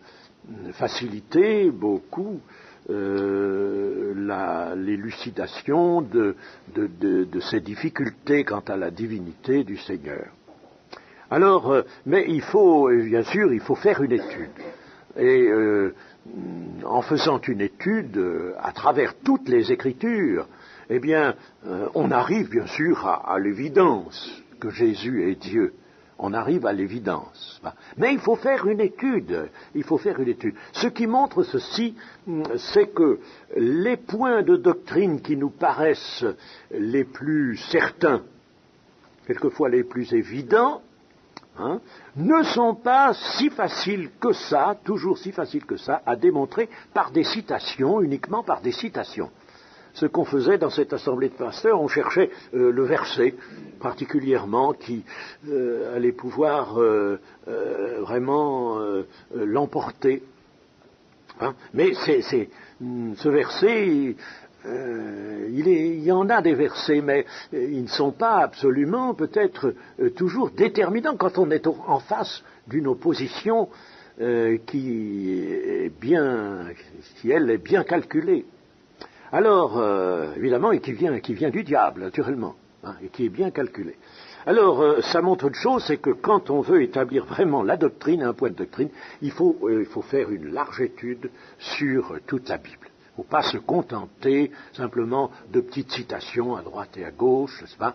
facilité beaucoup l'élucidation de ces difficultés quant à la divinité du Seigneur. Alors, mais bien sûr, il faut faire une étude. Et en faisant une étude à travers toutes les Écritures, eh bien, on arrive bien sûr à l'évidence que Jésus est Dieu. On arrive à l'évidence. Mais il faut faire une étude. Ce qui montre ceci, c'est que les points de doctrine qui nous paraissent les plus certains, quelquefois les plus évidents, ne sont pas si faciles que ça, toujours si faciles que ça, à démontrer par des citations, uniquement par des citations. Ce qu'on faisait dans cette assemblée de pasteurs, on cherchait le verset particulièrement qui allait pouvoir vraiment l'emporter. Mais ce verset, il y en a des versets, mais ils ne sont pas absolument peut-être toujours déterminants quand on est en face d'une opposition qui elle est bien calculée. Alors, évidemment, et qui vient du diable, naturellement, et qui est bien calculée. Alors, ça montre une chose, c'est que quand on veut établir vraiment la doctrine, un point de doctrine, il faut faire une large étude sur toute la Bible. Il ne faut pas se contenter simplement de petites citations à droite et à gauche, n'est-ce pas,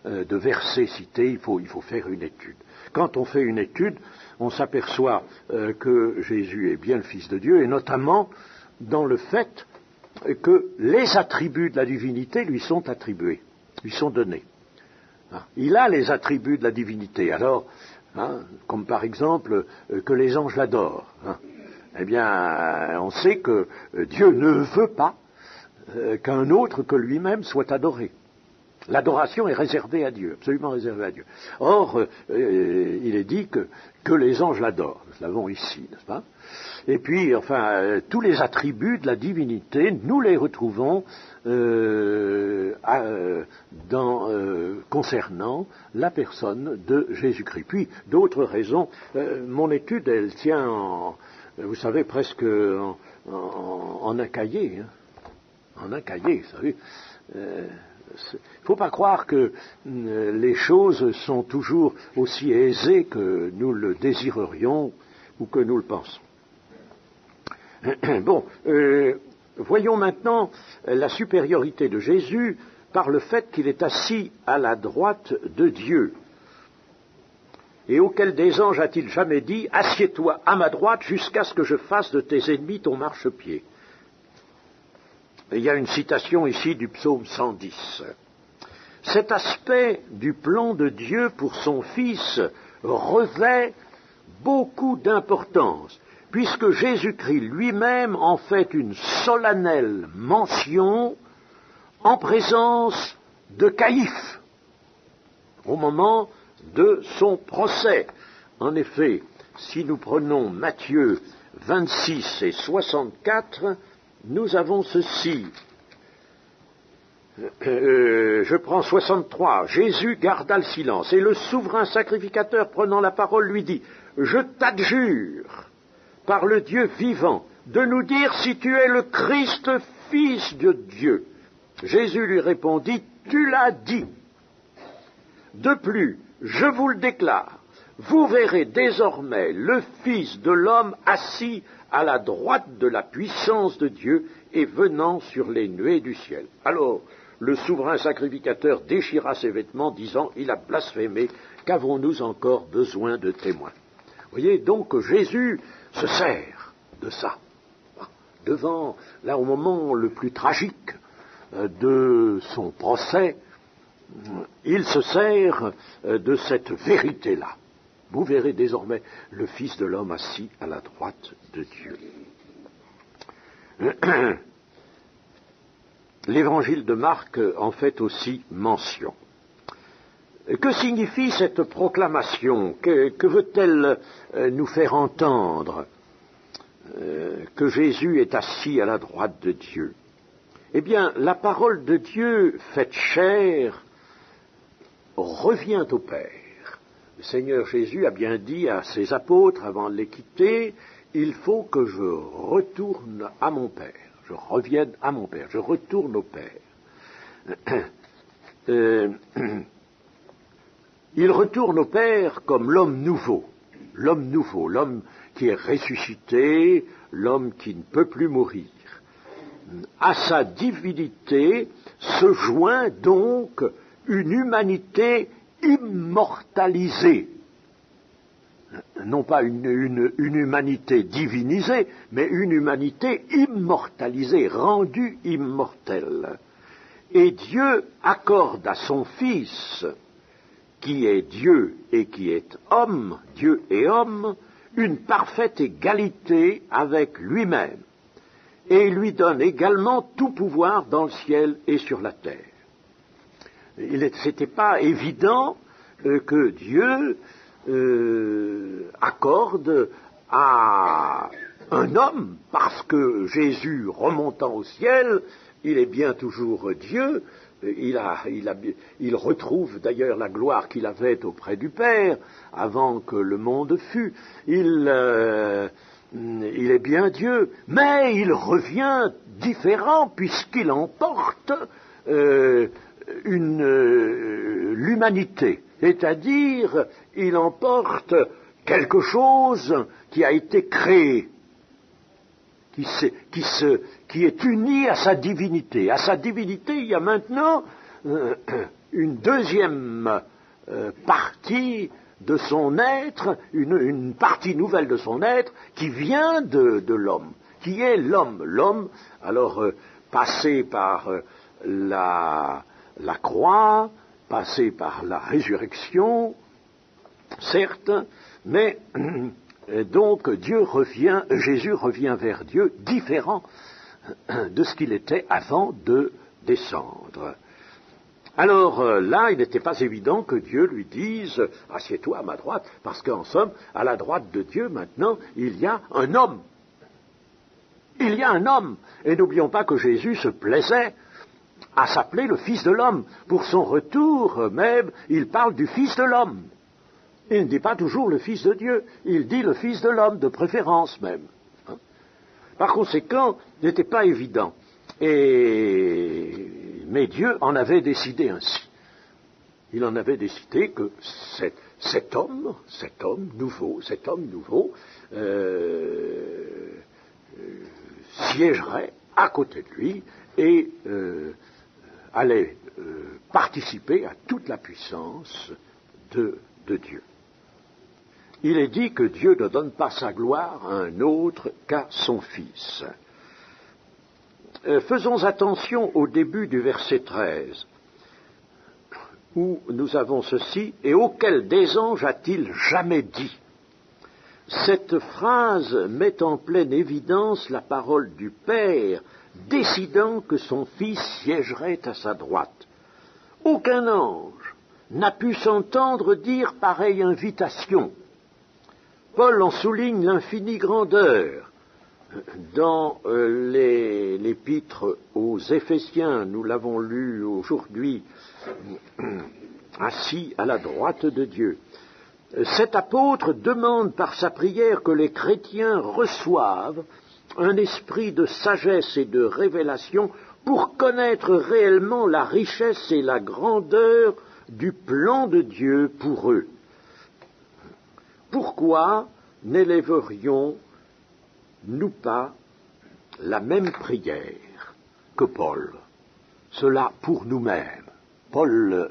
de versets cités, il faut faire une étude. Quand on fait une étude, on s'aperçoit que Jésus est bien le Fils de Dieu, et notamment dans le fait que les attributs de la divinité lui sont attribués, lui sont donnés. Il a les attributs de la divinité, alors, comme par exemple que les anges l'adorent. Eh bien, on sait que Dieu ne veut pas qu'un autre que lui-même soit adoré. L'adoration est réservée à Dieu, absolument réservée à Dieu. Or, il est dit que les anges l'adorent. Nous l'avons ici, n'est-ce pas? Et puis, enfin, tous les attributs de la divinité, nous les retrouvons concernant la personne de Jésus-Christ. Puis, d'autres raisons. Mon étude, elle tient vous savez, presque en un cahier. En un cahier, vous savez. Il ne faut pas croire que les choses sont toujours aussi aisées que nous le désirerions ou que nous le pensons. Bon, voyons maintenant la supériorité de Jésus par le fait qu'il est assis à la droite de Dieu. Et auquel des anges a-t-il jamais dit « Assieds-toi à ma droite jusqu'à ce que je fasse de tes ennemis ton marchepied » Il y a une citation ici du psaume 110. Cet aspect du plan de Dieu pour son Fils revêt beaucoup d'importance, puisque Jésus-Christ lui-même en fait une solennelle mention en présence de Caïphe, au moment de son procès. En effet, si nous prenons Matthieu 26 et 64, nous avons ceci. Je prends 63. Jésus garda le silence, et le souverain sacrificateur, prenant la parole, lui dit « Je t'adjure, par le Dieu vivant, de nous dire si tu es le Christ, Fils de Dieu. » Jésus lui répondit « Tu l'as dit. De plus, je vous le déclare, vous verrez désormais le Fils de l'homme assis à la droite de la puissance de Dieu et venant sur les nuées du ciel. » Alors, le souverain sacrificateur déchira ses vêtements, disant « Il a blasphémé, qu'avons-nous encore besoin de témoins ?» Vous voyez donc que Jésus se sert de ça, devant, là, au moment le plus tragique de son procès, il se sert de cette vérité-là. Vous verrez désormais le Fils de l'homme assis à la droite de Dieu. L'évangile de Marc en fait aussi mention. Que signifie cette proclamation? Que veut-elle nous faire entendre? Que Jésus est assis à la droite de Dieu. Eh bien, la parole de Dieu faite chair revient au Père. Le Seigneur Jésus a bien dit à ses apôtres avant de les quitter, il faut que je retourne à mon Père, je revienne à mon Père, je retourne au Père. Il retourne au Père comme l'homme nouveau, l'homme qui est ressuscité, l'homme qui ne peut plus mourir. À sa divinité se joint donc une humanité immortalisée. Non pas une humanité divinisée, mais une humanité immortalisée, rendue immortelle. Et Dieu accorde à son Fils, qui est Dieu et qui est homme, Dieu et homme, une parfaite égalité avec lui-même. Et il lui donne également tout pouvoir dans le ciel et sur la terre. C'était pas évident que Dieu accorde à un homme, parce que Jésus, remontant au ciel, il est bien toujours Dieu, il retrouve d'ailleurs la gloire qu'il avait auprès du Père, avant que le monde fût, il est bien Dieu, mais il revient différent, puisqu'il emporte l'humanité, c'est-à-dire il emporte quelque chose qui a été créé, qui est uni à sa divinité. À sa divinité, il y a maintenant une deuxième partie de son être, une partie nouvelle de son être, qui vient de l'homme, qui est l'homme. L'homme, alors, passé par la croix, passé par la résurrection, certes, mais donc Jésus revient vers Dieu différent de ce qu'il était avant de descendre. Alors là, il n'était pas évident que Dieu lui dise « Assieds-toi à ma droite », parce qu'en somme, à la droite de Dieu, maintenant, il y a un homme. Il y a un homme. Et n'oublions pas que Jésus se plaisait à s'appeler le Fils de l'homme. Pour son retour même, il parle du Fils de l'homme. Il ne dit pas toujours le Fils de Dieu, il dit le Fils de l'homme, de préférence même. Par conséquent, ce n'était pas évident. Mais Dieu en avait décidé ainsi. Il en avait décidé que cet homme nouveau, siégerait à côté de lui et allait participer à toute la puissance de Dieu. Il est dit que Dieu ne donne pas sa gloire à un autre qu'à son Fils. Faisons attention au début du verset 13, où nous avons ceci, « Et auquel des anges a-t-il jamais dit ?» Cette phrase met en pleine évidence la parole du Père, décidant que son Fils siégerait à sa droite. Aucun ange n'a pu s'entendre dire pareille invitation. Paul en souligne l'infinie grandeur. Dans l'épître aux Éphésiens, nous l'avons lu aujourd'hui, assis à la droite de Dieu. Cet apôtre demande par sa prière que les chrétiens reçoivent un esprit de sagesse et de révélation pour connaître réellement la richesse et la grandeur du plan de Dieu pour eux. Pourquoi n'élèverions-nous pas la même prière que Paul? Cela pour nous-mêmes. Paul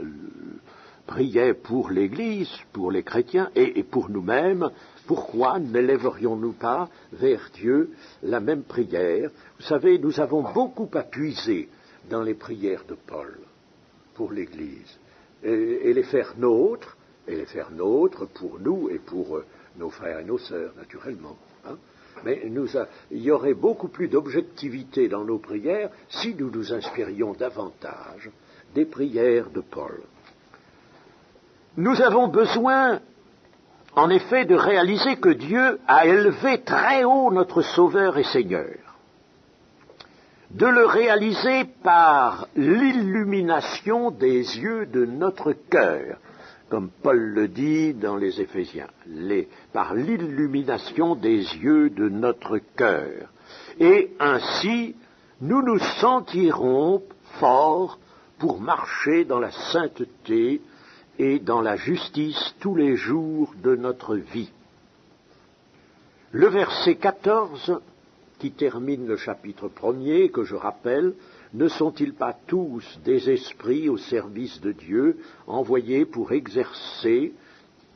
priait pour l'Église, pour les chrétiens et pour nous-mêmes. Pourquoi n'élèverions-nous pas vers Dieu la même prière? Vous savez, nous avons beaucoup à puiser dans les prières de Paul pour l'Église et les faire nôtres pour nous et pour nos frères et nos sœurs, naturellement. Mais il y aurait beaucoup plus d'objectivité dans nos prières si nous nous inspirions davantage des prières de Paul. Nous avons besoin, en effet, de réaliser que Dieu a élevé très haut notre Sauveur et Seigneur, de le réaliser par l'illumination des yeux de notre cœur, comme Paul le dit dans les Éphésiens, par l'illumination des yeux de notre cœur. Et ainsi, nous nous sentirons forts pour marcher dans la sainteté et dans la justice tous les jours de notre vie. Le verset 14, qui termine le chapitre 1er, que je rappelle, ne sont-ils pas tous des esprits au service de Dieu, envoyés pour exercer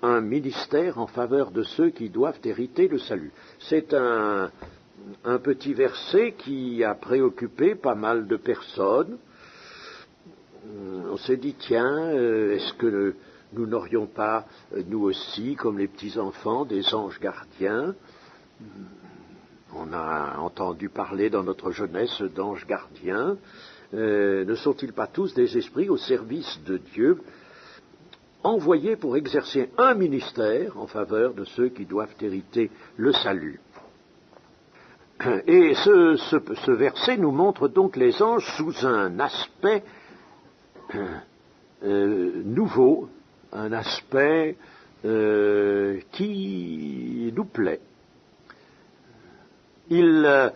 un ministère en faveur de ceux qui doivent hériter le salut? C'est un petit verset qui a préoccupé pas mal de personnes. On s'est dit, tiens, est-ce que nous n'aurions pas, nous aussi, comme les petits-enfants, des anges gardiens? On a entendu parler dans notre jeunesse d'anges gardiens. Ne sont-ils pas tous des esprits au service de Dieu, envoyés pour exercer un ministère en faveur de ceux qui doivent hériter le salut? Et ce verset nous montre donc les anges sous un aspect nouveau, un aspect qui nous plaît. Ils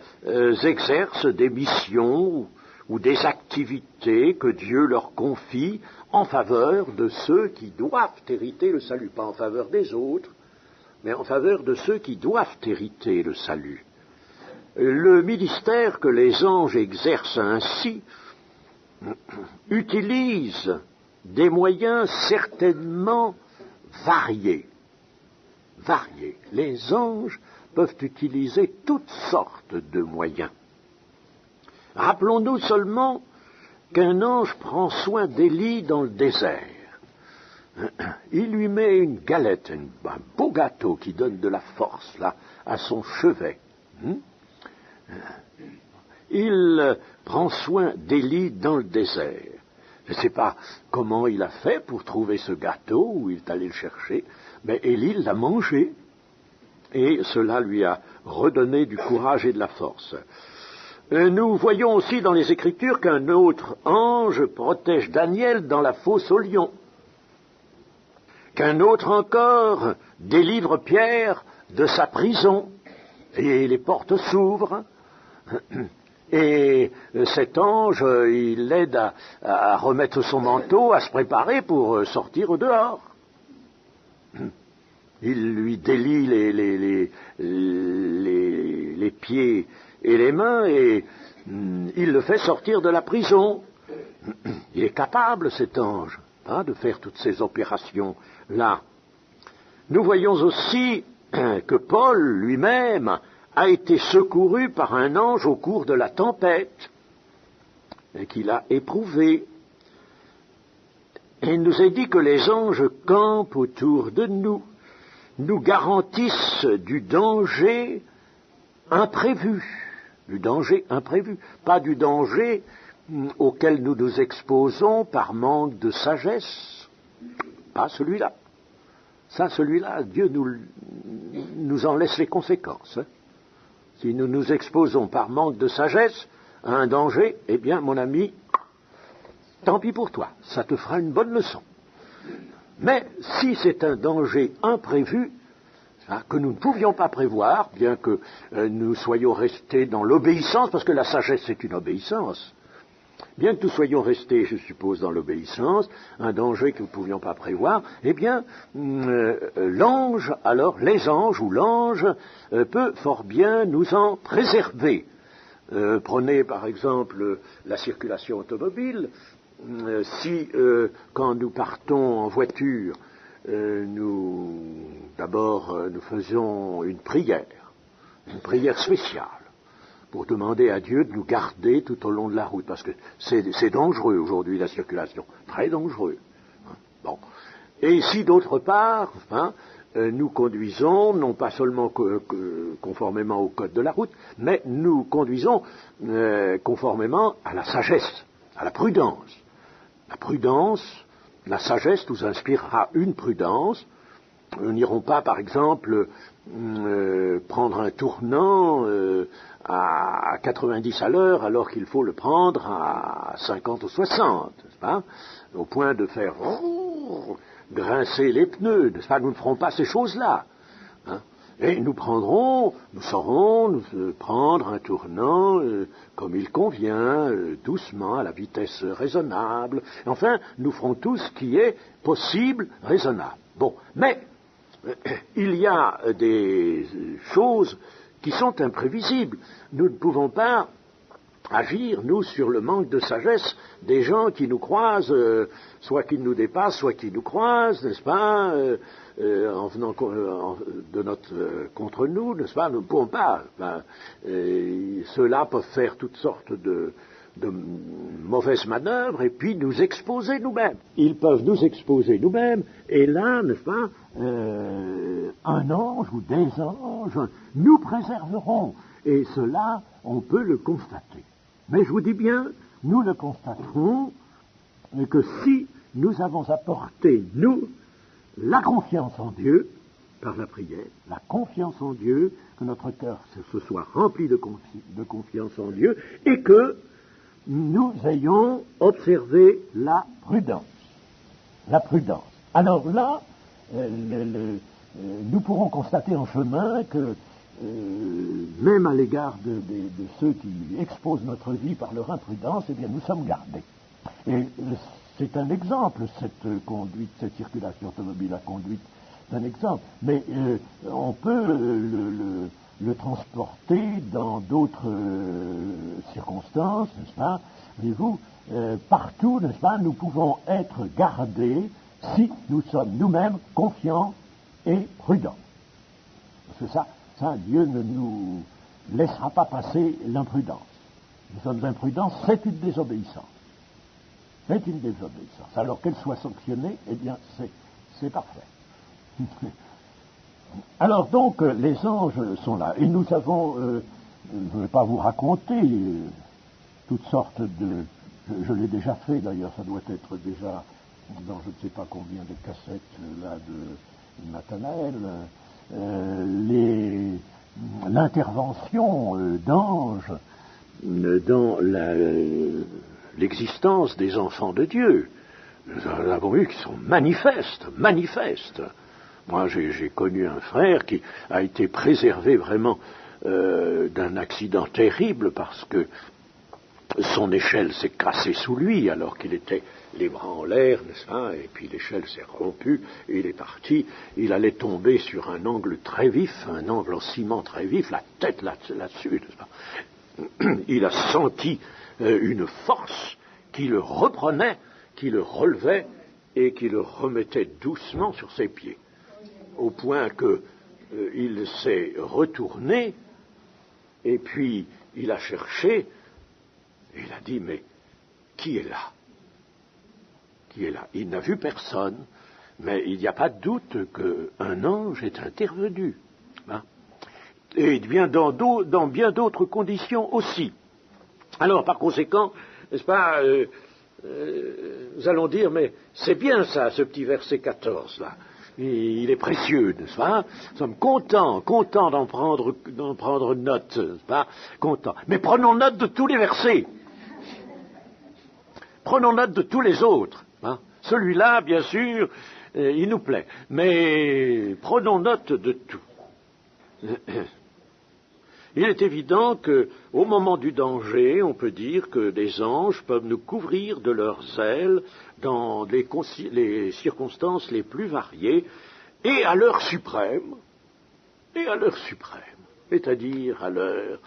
exercent des missions ou des activités que Dieu leur confie en faveur de ceux qui doivent hériter le salut, pas en faveur des autres, mais en faveur de ceux qui doivent hériter le salut. Le ministère que les anges exercent ainsi utilise des moyens certainement variés. Les anges peuvent utiliser toutes sortes de moyens. Rappelons-nous seulement qu'un ange prend soin d'Élie dans le désert. Il lui met une galette, un beau gâteau qui donne de la force là à son chevet. Il prend soin d'Élie dans le désert. Je ne sais pas comment il a fait pour trouver ce gâteau, où il est allé le chercher, mais Élie l'a mangé. Et cela lui a redonné du courage et de la force. Nous voyons aussi dans les Écritures qu'un autre ange protège Daniel dans la fosse aux lions, qu'un autre encore délivre Pierre de sa prison, et les portes s'ouvrent, Et cet ange, il l'aide à remettre son manteau, à se préparer pour sortir au dehors. Il lui délie les pieds et les mains et il le fait sortir de la prison. Il est capable, cet ange, de faire toutes ces opérations-là. Nous voyons aussi que Paul lui-même a été secouru par un ange au cours de la tempête et qu'il a éprouvé. Et il nous est dit que les anges campent autour de nous, nous garantissent du danger imprévu, pas du danger auquel nous nous exposons par manque de sagesse, pas celui-là. Ça, celui-là, Dieu nous en laisse les conséquences. Si nous nous exposons par manque de sagesse à un danger, eh bien, mon ami, tant pis pour toi, ça te fera une bonne leçon. Mais si c'est un danger imprévu, que nous ne pouvions pas prévoir, bien que nous soyons restés dans l'obéissance, parce que la sagesse c'est une obéissance, bien que nous soyons restés, je suppose, dans l'obéissance, un danger que nous ne pouvions pas prévoir, eh bien, l'ange, alors les anges ou l'ange peut fort bien nous en préserver. Prenez par exemple la circulation automobile. Si quand nous partons en voiture, nous faisons une prière spéciale, pour demander à Dieu de nous garder tout au long de la route, parce que c'est dangereux aujourd'hui la circulation, très dangereux. Bon. Et si d'autre part, nous conduisons, non pas seulement conformément au code de la route, mais nous conduisons conformément à la sagesse, à la prudence. La prudence, la sagesse nous inspirera une prudence. Nous n'irons pas, par exemple, prendre un tournant à 90 à l'heure alors qu'il faut le prendre à 50 ou 60, n'est-ce pas, au point de faire grincer les pneus, n'est-ce pas. Nous ne ferons pas ces choses-là. Et nous saurons prendre un tournant comme il convient, doucement, à la vitesse raisonnable. Enfin, nous ferons tout ce qui est possible, raisonnable. Bon, mais il y a des choses qui sont imprévisibles. Nous ne pouvons pas agir, nous, sur le manque de sagesse des gens qui nous croisent, soit qui nous dépassent, soit qui nous croisent, n'est-ce pas, en venant contre nous, n'est-ce pas. Nous ne pouvons pas. Ceux-là peuvent faire toutes sortes de mauvaises manœuvres et puis nous exposer nous-mêmes. Ils peuvent nous exposer nous-mêmes, et là, n'est-ce pas, un ange ou des anges nous préserveront. Et cela, on peut le constater. Mais je vous dis bien, nous le constaterons que si nous avons apporté, nous, la confiance en Dieu, par la prière, la confiance en Dieu, que notre cœur se soit rempli de confiance en Dieu, et que nous ayons observé la prudence. La prudence. Alors là, nous pourrons constater en chemin que même à l'égard de ceux qui exposent notre vie par leur imprudence, eh bien nous sommes gardés. Et c'est un exemple, cette conduite, cette circulation automobile, la conduite, c'est un exemple. Mais on peut le transporter dans d'autres circonstances, n'est-ce pas? Voyez-vous, partout, n'est-ce pas, nous pouvons être gardés si nous sommes nous-mêmes confiants et prudents. Parce que ça, Dieu ne nous laissera pas passer l'imprudence. Nous sommes imprudents, c'est une désobéissance. C'est une désobéissance. Alors qu'elle soit sanctionnée, eh bien, c'est parfait. Alors donc, les anges sont là. Et nous avons, je ne vais pas vous raconter toutes sortes de... Je l'ai déjà fait d'ailleurs, ça doit être déjà dans je ne sais pas combien de cassettes là de Nathanaël, l'intervention d'anges dans l'existence des enfants de Dieu. Nous avons vu qu'ils sont manifestes. Moi, j'ai connu un frère qui a été préservé vraiment d'un accident terrible parce que son échelle s'est cassée sous lui alors qu'il était les bras en l'air, n'est-ce pas, et puis l'échelle s'est rompue, et il est parti, il allait tomber sur un angle très vif, un angle en ciment très vif, la tête là-dessus, n'est-ce pas. Il a senti une force qui le reprenait, qui le relevait, et qui le remettait doucement sur ses pieds, au point que il s'est retourné, et puis il a cherché, et il a dit, mais qui est là? Qui est là? Il n'a vu personne, mais il n'y a pas de doute qu'un ange est intervenu. Hein? Et dans bien d'autres conditions aussi. Alors, par conséquent, n'est-ce pas, nous allons dire, mais c'est bien ça, ce petit verset 14, là. Il est précieux, n'est-ce pas? Nous sommes contents d'en prendre note, n'est-ce pas? Contents. Mais prenons note de tous les versets. Prenons note de tous les autres. Hein. Celui-là, bien sûr, il nous plaît. Mais prenons note de tout. Il est évident qu'au moment du danger, on peut dire que des anges peuvent nous couvrir de leurs ailes dans les circonstances les plus variées et à l'heure suprême, c'est-à-dire à l'heure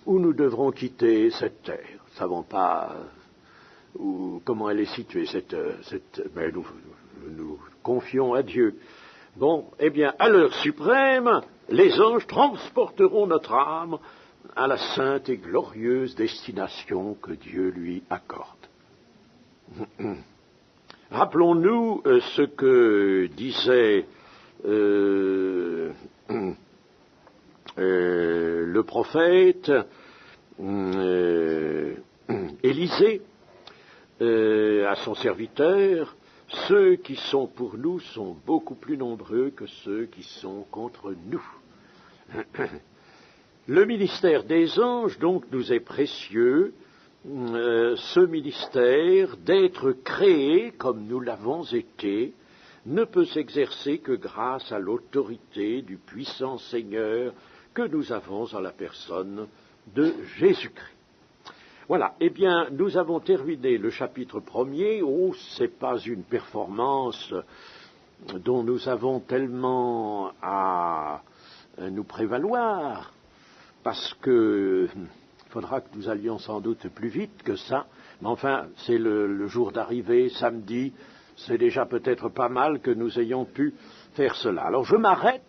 où nous devrons quitter cette terre. Nous ne savons pas comment elle est située, mais nous confions à Dieu. Bon, eh bien, à l'heure suprême, les anges transporteront notre âme à la sainte et glorieuse destination que Dieu lui accorde. Rappelons-nous ce que disait le prophète Élisée à son serviteur. Ceux qui sont pour nous sont beaucoup plus nombreux que ceux qui sont contre nous. Le ministère des anges, donc, nous est précieux, ce ministère d'être créé comme nous l'avons été, ne peut s'exercer que grâce à l'autorité du puissant Seigneur que nous avons en la personne de Jésus-Christ. Voilà, eh bien, nous avons terminé le chapitre 1er. Oh, c'est pas une performance dont nous avons tellement à nous prévaloir, parce que il faudra que nous allions sans doute plus vite que ça, mais enfin, c'est le jour d'arrivée, samedi, c'est déjà peut-être pas mal que nous ayons pu faire cela. Alors je m'arrête